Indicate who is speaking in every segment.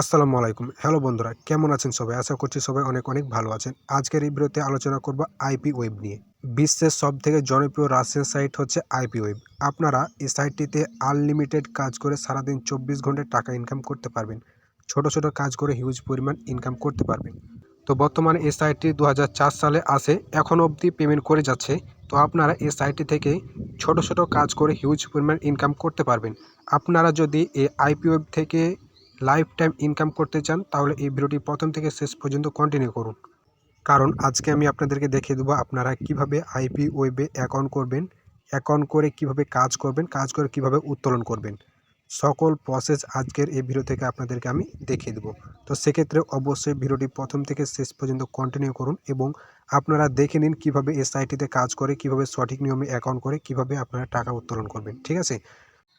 Speaker 1: আসসালামু আলাইকুম। হ্যালো বন্ধুরা, কেমন আছেন সবাই? আশা করছি সবাই অনেক অনেক ভালো আছেন। আজকের এই ভিডিওতে আলোচনা করব আইপি ওয়েব নিয়ে। বিশ্বের সবথেকে জনপ্রিয় রাশিয়ান সাইট হচ্ছে আইপি ওয়েব। আপনারা এই সাইটটিতে আনলিমিটেড কাজ করে সারাদিন 24 ঘন্টায় টাকা ইনকাম করতে পারবেন। ছোট ছোট কাজ করে হিউজ পরিমাণ ইনকাম করতে পারবেন। তো বর্তমানে এই সাইটটি 2004 সালে আসে, এখনও অবধি পেমেন্ট করে যাচ্ছে। তো আপনারা এই সাইটটি থেকে ছোট ছোট কাজ করে হিউজ পরিমাণ ইনকাম করতে পারবেন। আপনারা যদি এই আইপি ওয়েব থেকে লাইফ টাইম ইনকাম করতে চান তাহলে এই ভিডিওটি প্রথম থেকে শেষ পর্যন্ত কন্টিনিউ করুন। কারণ আজকে আমি আপনাদেরকে দেখিয়ে দেবো আপনারা কিভাবে আইপি ওয়েবে অ্যাকাউন্ট করবেন, অ্যাকাউন্ট করে কিভাবে কাজ করবেন, কাজ করে কিভাবে উত্তোলন করবেন। সকল প্রসেস আজকের এই ভিডিও থেকে আপনাদেরকে আমি দেখিয়ে দেবো। তো সেক্ষেত্রে অবশ্যই ভিডিওটি প্রথম থেকে শেষ পর্যন্ত কন্টিনিউ করুন এবং আপনারা দেখে নিন কীভাবে এই সাইটটিতে কাজ করে, কিভাবে সঠিক নিয়মে অ্যাকাউন্ট করে কিভাবে আপনারা টাকা উত্তোলন করবেন। ঠিক আছে,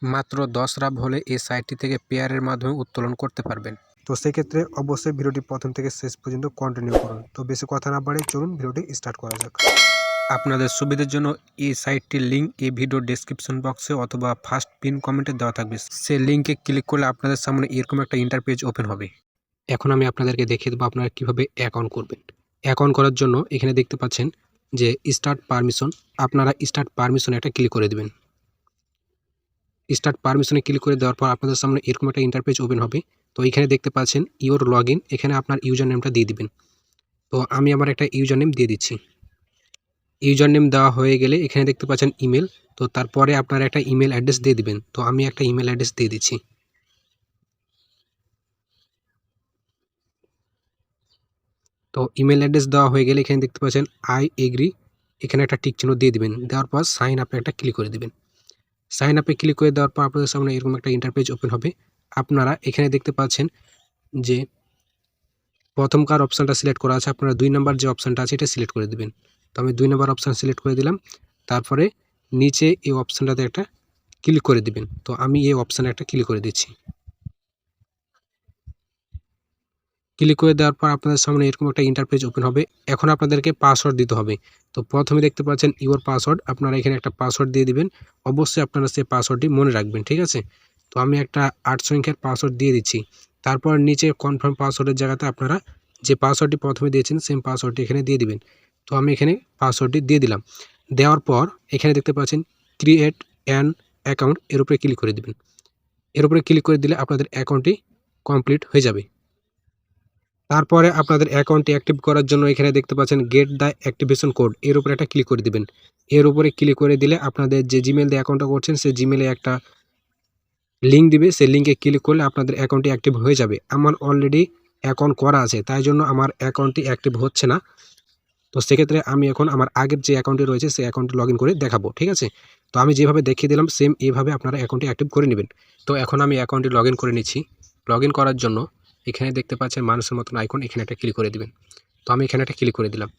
Speaker 1: মাত্র 10 রাব হলে এই সাইটটি থেকে পেয়ারের মাধ্যমে উত্তোলন করতে পারবেন। তো সেক্ষেত্রে অবশ্যই ভিডিওটি প্রথম থেকে শেষ পর্যন্ত কন্টিনিউ করুন। তো বেশি কথা না বাড়িয়ে চলুন ভিডিওটি স্টার্ট করা যাক। আপনাদের সুবিধার জন্য এই সাইটটির লিঙ্ক এই ভিডিও ডেসক্রিপশন বক্সে অথবা ফার্স্ট পিন কমেন্টে দেওয়া থাকবে। সেই লিঙ্কে ক্লিক করলে আপনাদের সামনে এরকম একটা ইন্টারপেজ ওপেন হবে। এখন আমি আপনাদেরকে দেখিয়ে দেবো আপনারা কীভাবে অ্যাকাউন্ট করবেন। অ্যাকাউন্ট করার জন্য এখানে দেখতে পাচ্ছেন যে স্টার্ট পারমিশন, আপনারা স্টার্ট পারমিশনে একটা ক্লিক করে দেবেন। স্টার্ট পারমিশনে ক্লিক করে দেওয়ার পর আপনাদের সামনে এরকম একটা ইন্টারপেজ ওপেন হবে। তো এখানে দেখতে পাচ্ছেন ইওর লগ ইন, এখানে আপনার ইউজার নেমটা দিয়ে দিবেন। তো আমি আমার একটা ইউজার নেম দিয়ে দিচ্ছি। ইউজার নেম দেওয়া হয়ে গেলে এখানে দেখতে পাচ্ছেন ইমেল, তো তারপরে আপনার একটা ইমেল অ্যাড্রেস দিয়ে দিবেন। তো আমি একটা ইমেল অ্যাড্রেস দিয়ে দিচ্ছি। তো ইমেল অ্যাড্রেস দেওয়া হয়ে গেলে এখানে দেখতে পাচ্ছেন আই এগ্রি, এখানে একটা টিক চিহ্ন দিয়ে দিবেন। দেওয়ার পর সাইন আপে একটা ক্লিক করে দিবেন। সাইন আপে ক্লিক করে দেওয়ার পর আপনাদের সামনে এরকম একটা ইন্টারপেজ ওপেন হবে। আপনারা এখানে দেখতে পাচ্ছেন যে প্রথমকার অপশানটা সিলেক্ট করা আছে, আপনারা 2 নাম্বার যে অপশানটা আছে এটা সিলেক্ট করে দেবেন। তো আমি 2 নাম্বার অপশান সিলেক্ট করে দিলাম। তারপরে নিচে এই অপশানটাতে একটা ক্লিক করে দিবেন। তো আমি এই অপশানে একটা ক্লিক করে দিচ্ছি। ক্লিক করে দেওয়ার পর আপনাদের সামনে এরকম একটা ইন্টারপেজ ওপেন হবে। এখন আপনাদেরকে পাসওয়ার্ড দিতে হবে। তো প্রথমে দেখতে পাচ্ছেন ইওর পাসওয়ার্ড, আপনারা এখানে একটা পাসওয়ার্ড দিয়ে দিবেন। অবশ্যই আপনারা সেই পাসওয়ার্ডটি মনে রাখবেন, ঠিক আছে? তো আমি একটা 8 সংখ্যার পাসওয়ার্ড দিয়ে দিচ্ছি। তারপর নিচে কনফার্ম পাসওয়ার্ডের জায়গাতে আপনারা যে পাসওয়ার্ডটি প্রথমে দিয়েছেন সেম পাসওয়ার্ডটি এখানে দিয়ে দিবেন। তো আমি এখানে পাসওয়ার্ডটি দিয়ে দিলাম। দেওয়ার পর এখানে দেখতে পাচ্ছেন ক্রিয়েট অ্যান অ্যাকাউন্ট, এর উপরে ক্লিক করে দিবেন। এর উপরে ক্লিক করে দিলে আপনাদের অ্যাকাউন্টটি কমপ্লিট হয়ে যাবে। তারপরে আপনাদের অ্যাকাউন্টটি অ্যাক্টিভ করার জন্য এখানে দেখতে পাচ্ছেন গেট দ্য অ্যাক্টিভেশন কোড, এর উপরে একটা ক্লিক করে দিবেন। এর উপরে ক্লিক করে দিলে আপনাদের যে জিমেল দিয়ে অ্যাকাউন্টটা করছেন সেই জিমেলে একটা লিঙ্ক দিবে, সেই লিঙ্কে ক্লিক করলে আপনাদের অ্যাকাউন্টটি অ্যাক্টিভ হয়ে যাবে। আমার অলরেডি অ্যাকাউন্ট করা আছে, তাই জন্য আমার অ্যাকাউন্টটি অ্যাক্টিভ হচ্ছে না। তো সেক্ষেত্রে আমি এখন আমার আগের যে অ্যাকাউন্টটি রয়েছে সেই অ্যাকাউন্টে লগ ইন করে দেখাবো, ঠিক আছে? তো আমি যেভাবে দেখিয়ে দিলাম সেম এইভাবে আপনারা অ্যাকাউন্টটি অ্যাক্টিভ করে নেবেন। তো এখন আমি অ্যাকাউন্টটি লগ ইন করে নিচ্ছি। লগ ইন করার জন্য এখানে দেখতে পাচ্ছেন মানুষের মতন আইকন, এখানে একটা ক্লিক করে দিবেন। তো আমি এখানে একটা ক্লিক করে দিলাম।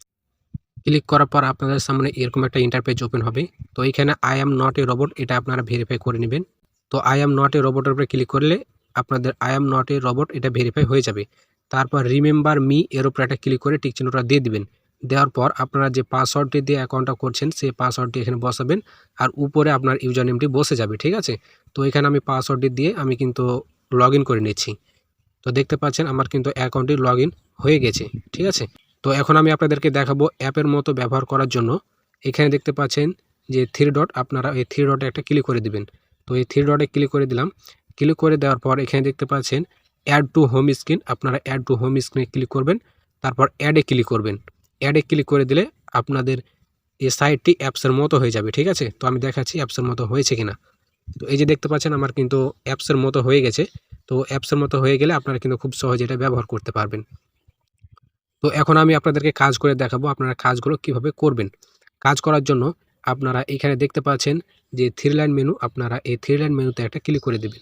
Speaker 1: ক্লিক করার পর আপনাদের সামনে এরকম একটা ইন্টারপেজ ওপেন হবে। তো এইখানে I am not a robot, এটা আপনারা ভেরিফাই করে নেবেন। তো আই অ্যাম নট এ রোবটের উপরে ক্লিক করলে আপনাদের I am not a robot এটা ভেরিফাই হয়ে যাবে। তারপর রিমেম্বার মি এর উপরে একটা ক্লিক করে টিক চিহ্নটা দিয়ে দিবেন। দেওয়ার পর আপনারা যে পাসওয়ার্ডটি দিয়ে অ্যাকাউন্টটা করছেন সেই পাসওয়ার্ডটি এখানে বসাবেন, আর উপরে আপনার ইউজার নেমটি বসে যাবে, ঠিক আছে? তো এখানে আমি পাসওয়ার্ডটি দিয়ে আমি কিন্তু লগ ইন করে নিচ্ছি। তো দেখতে পাচ্ছেন আমার কিন্তু অ্যাকাউন্টটি লগ ইন হয়ে গেছে, ঠিক আছে? তো এখন আমি আপনাদেরকে দেখাবো অ্যাপের মতো ব্যবহার করার জন্য। এখানে দেখতে পাচ্ছেন যে 3 ডট, আপনারা এই 3 ডটে একটা ক্লিক করে দিবেন। তো এই 3 ডটে ক্লিক করে দিলাম। ক্লিক করে দেওয়ার পর এখানে দেখতে পাচ্ছেন অ্যাড টু হোম স্ক্রিন, আপনারা অ্যাড টু হোম স্ক্রিনে ক্লিক করবেন। তারপর অ্যাডে ক্লিক করবেন। অ্যাডে ক্লিক করে দিলে আপনাদের এই সাইটটি অ্যাপসের মতো হয়ে যাবে, ঠিক আছে? তো আমি দেখাচ্ছি অ্যাপসের মতো হয়েছে কিনা। তো এই যে দেখতে পাচ্ছেন আমার কিন্তু অ্যাপসের মতো হয়ে গেছে। তো অ্যাপসের মতো হয়ে গেলে আপনারা কিন্তু খুব সহজে এটা ব্যবহার করতে পারবেন। তো এখন আমি আপনাদেরকে কাজ করে দেখাবো আপনারা কাজগুলো কিভাবে করবেন। কাজ করার জন্য আপনারা এখানে দেখতে পাচ্ছেন যে 3 লাইন মেনু, আপনারা এই 3 লাইন মেনুতে একটা ক্লিক করে দেবেন।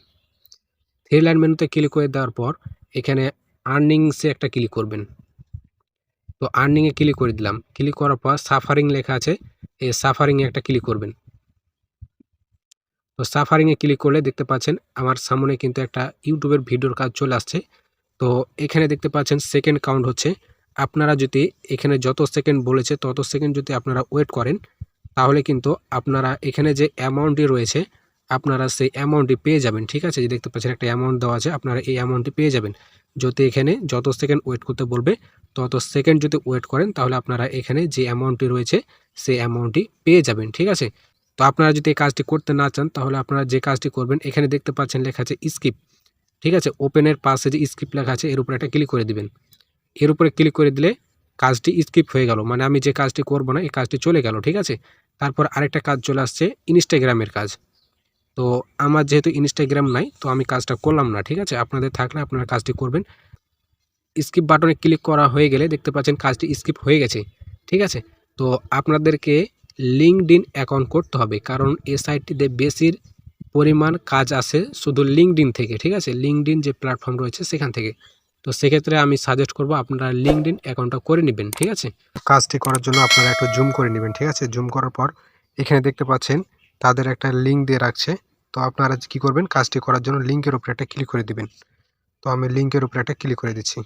Speaker 1: 3 লাইন মেনুতে ক্লিক করে দেওয়ার পর এখানে আর্নিংসে একটা ক্লিক করবেন। তো আর্নিংয়ে ক্লিক করে দিলাম। ক্লিক করার পর সাফারিং লেখা আছে, এই সাফারিংয়ে একটা ক্লিক করবেন। তো সাফারিংয়ে ক্লিক করলে দেখতে পাচ্ছেন আমার সামনে কিন্তু একটা ইউটিউবের ভিডিওর কাজ চলে আসছে। তো এখানে দেখতে পাচ্ছেন সেকেন্ড কাউন্ট হচ্ছে। আপনারা যদি এখানে যত সেকেন্ড বলেছে তত সেকেন্ড যদি আপনারা ওয়েট করেন তাহলে কিন্তু আপনারা এখানে যে অ্যামাউন্টটি রয়েছে আপনারা সেই অ্যামাউন্টটি পেয়ে যাবেন, ঠিক আছে? যে দেখতে পাচ্ছেন একটা অ্যামাউন্ট দেওয়া আছে, আপনারা এই অ্যামাউন্টটি পেয়ে যাবেন। যদি এখানে যত সেকেন্ড ওয়েট করতে বলবে তত সেকেন্ড যদি ওয়েট করেন তাহলে আপনারা এখানে যে অ্যামাউন্টটি রয়েছে সেই অ্যামাউন্টটি পেয়ে যাবেন, ঠিক আছে। তো আপনারা যদি এই কাজটি করতে না চান তাহলে আপনারা যে কাজটি করবেন, এখানে দেখতে পাচ্ছেন লেখা আছে স্কিপ, ঠিক আছে। ওপেনের পাশে যে স্কিপ লেখা আছে এর উপরে একটা ক্লিক করে দিবেন। এর উপরে ক্লিক করে দিলে কাজটি স্কিপ হয়ে গেল, মানে আমি যে কাজটি করব না এই কাজটি চলে গেল, ঠিক আছে। তারপর আরেকটা কাজ চলে আসছে ইনস্টাগ্রামের কাজ। তো আমার যেহেতু ইনস্টাগ্রাম নাই তো আমি কাজটা করলাম না, ঠিক আছে। আপনাদের থাকলে আপনারা কাজটি করবেন। স্কিপ বাটনে ক্লিক করা হয়ে গেলে দেখতে পাচ্ছেন কাজটি স্কিপ হয়ে গেছে, ঠিক আছে। তো আপনাদেরকে লিঙ্কডইন অ্যাকাউন্ট করতে হবে, কারণ এই সাইটটিতে বেশির পরিমাণ কাজ আসে শুধু লিঙ্কডইন থেকে, ঠিক আছে। লিঙ্কডইন যে প্ল্যাটফর্ম রয়েছে সেখান থেকে। তো সেক্ষেত্রে আমি সাজেস্ট করব আপনারা লিঙ্কডইন অ্যাকাউন্টটা করে নেবেন, ঠিক আছে। কাজটি করার জন্য আপনারা একটু জুম করে নেবেন, ঠিক আছে। জুম করার পর এখানে দেখতে পাচ্ছেন তাদের একটা লিঙ্ক দিয়ে রাখছে। তো আপনারা কি করবেন, কাজটি করার জন্য লিঙ্কের উপরে একটা ক্লিক করে দিবেন। তো আমি লিঙ্কের উপরে একটা ক্লিক করে দিচ্ছি।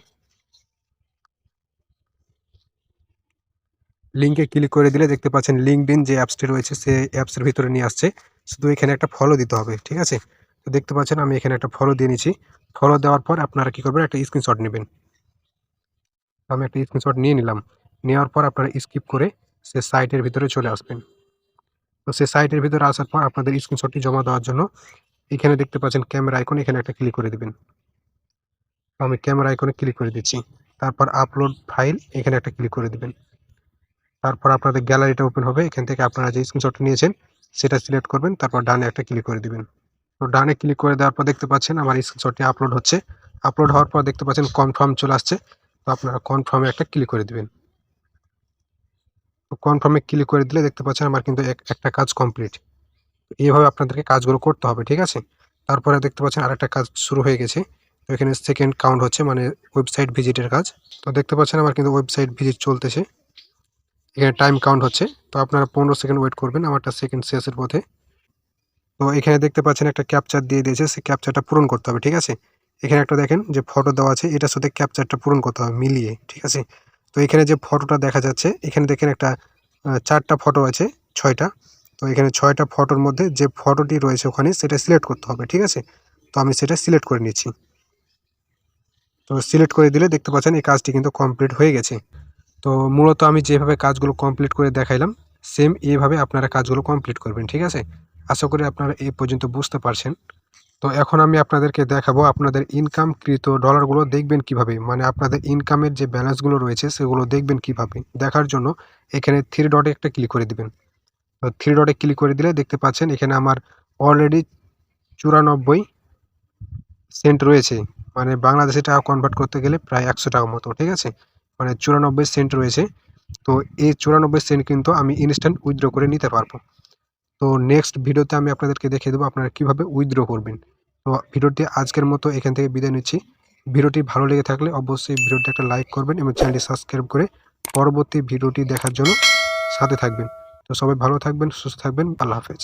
Speaker 1: লিঙ্কে ক্লিক করে দিলে দেখতে পাচ্ছেন লিঙ্কডইন যে অ্যাপসটি রয়েছে সেই অ্যাপসের ভিতরে নিয়ে আসছে। শুধু এখানে একটা ফলো দিতে হবে, ঠিক আছে। তো দেখতে পাচ্ছেন আমি এখানে একটা ফলো দিয়ে নিচ্ছি। ফলো দেওয়ার পর আপনারা কি করবেন, একটা স্ক্রিনশট নেবেন। আমি একটা স্ক্রিনশট নিয়ে নিলাম। নেওয়ার পর আপনারা স্কিপ করে সে সাইটের ভিতরে চলে আসবেন। তো সে সাইটের ভিতরে আসার পর আপনাদের স্ক্রিনশটটি জমা দেওয়ার জন্য এখানে দেখতে পাচ্ছেন ক্যামেরা আইকন, এখানে একটা ক্লিক করে দিবেন। আমি ক্যামেরা আইকনে ক্লিক করে দিচ্ছি। তারপর আপলোড ফাইল, এখানে একটা ক্লিক করে দিবেন। তারপর আপনাদের গ্যালারিটা ওপেন হবে। এখান থেকে আপনারা যে স্ক্রিনশটটা নিয়েছেন সেটা সিলেক্ট করবেন, তারপর ডানে একটা ক্লিক করে দিবেন। তো ডানে ক্লিক করে দেওয়ার পর দেখতে পাচ্ছেন আমার স্ক্রিনশটটি আপলোড হচ্ছে। আপলোড হওয়ার পর দেখতে পাচ্ছেন কনফার্ম চলে আসছে। তো আপনারা কনফার্মে একটা ক্লিক করে দিবেন। তো কনফার্মে ক্লিক করে দিলে দেখতে পাচ্ছেন আমার কিন্তু একটা কাজ কমপ্লিট। এইভাবে আপনাদেরকে কাজগুলো করতে হবে, ঠিক আছে। তারপরে দেখতে পাচ্ছেন আরেকটা কাজ শুরু হয়ে গেছে। তো এখানে সেকেন্ড কাউন্ট হচ্ছে, মানে ওয়েবসাইট ভিজিটের কাজ। তো দেখতে পাচ্ছেন আমার কিন্তু ওয়েবসাইট ভিজিট চলতেছে। এখানে টাইম কাউন্ট হচ্ছে। তো আপনারা 15 সেকেন্ড ওয়েট করবেন, আমারটা সেকেন্ড শেষের পথে। তো এখানে দেখতে পাচ্ছেন একটা ক্যাপচার দিয়ে দিয়েছে, সেই ক্যাপচারটা পূরণ করতে হবে, ঠিক আছে। এখানে একটা দেখেন যে ফটো দেওয়া আছে, এটার সাথে ক্যাপচারটা পূরণ করতে হবে মিলিয়ে, ঠিক আছে। তো এখানে যে ফটোটা দেখা যাচ্ছে, এখানে দেখেন একটা 4টা ফটো আছে, 6টা। তো এখানে 6টা ফটোর মধ্যে যে ফটোটি রয়েছে ওখানে সেটা সিলেক্ট করতে হবে, ঠিক আছে। তো আমি সেটা সিলেক্ট করে নিচ্ছি। তো সিলেক্ট করে দিলে দেখতে পাচ্ছেন এই কাজটি কিন্তু কমপ্লিট হয়ে গেছে। তো মূলত আমি যেভাবে কাজগুলো কমপ্লিট করে দেখাইলাম সেম এইভাবে আপনারা কাজগুলো কমপ্লিট করবেন, ঠিক আছে। আশা করি আপনারা এই পর্যন্ত বুঝতে পারছেন। তো এখন আমি আপনাদেরকে দেখাবো আপনাদের ইনকামকৃত ডলারগুলো দেখবেন কিভাবে, মানে আপনাদের ইনকামের যে ব্যালেন্সগুলো রয়েছে সেগুলো দেখবেন কিভাবে। দেখার জন্য এখানে 3 ডটে একটা ক্লিক করে দিবেন। তো 3 ডটে ক্লিক করে দিলে দেখতে পাচ্ছেন এখানে আমার অলরেডি 94 সেন্ট রয়েছে, মানে বাংলাদেশি টাকা কনভার্ট করতে গেলে প্রায় 100 টাকা মতো, ঠিক আছে। মানে 94 সেন্ট রয়েছে। তো এই 94 সেন্ট কিন্তু আমি ইনস্ট্যান্ট উইথড্র করে নিতে পারবো। তো নেক্সট ভিডিওতে আমি আপনাদেরকে দেখিয়ে দেবো আপনারা কিভাবে উইথড্র করবেন। তো ভিডিওটি আজকের মতো এখান থেকে বিদায় নিচ্ছি। ভিডিওটি ভালো লেগে থাকলে অবশ্যই ভিডিওটি একটা লাইক করবেন এবং চ্যানেলটি সাবস্ক্রাইব করে পরবর্তী ভিডিওটি দেখার জন্য সাথে থাকবেন। তো সবাই ভালো থাকবেন, সুস্থ থাকবেন। আল্লাহ হাফেজ।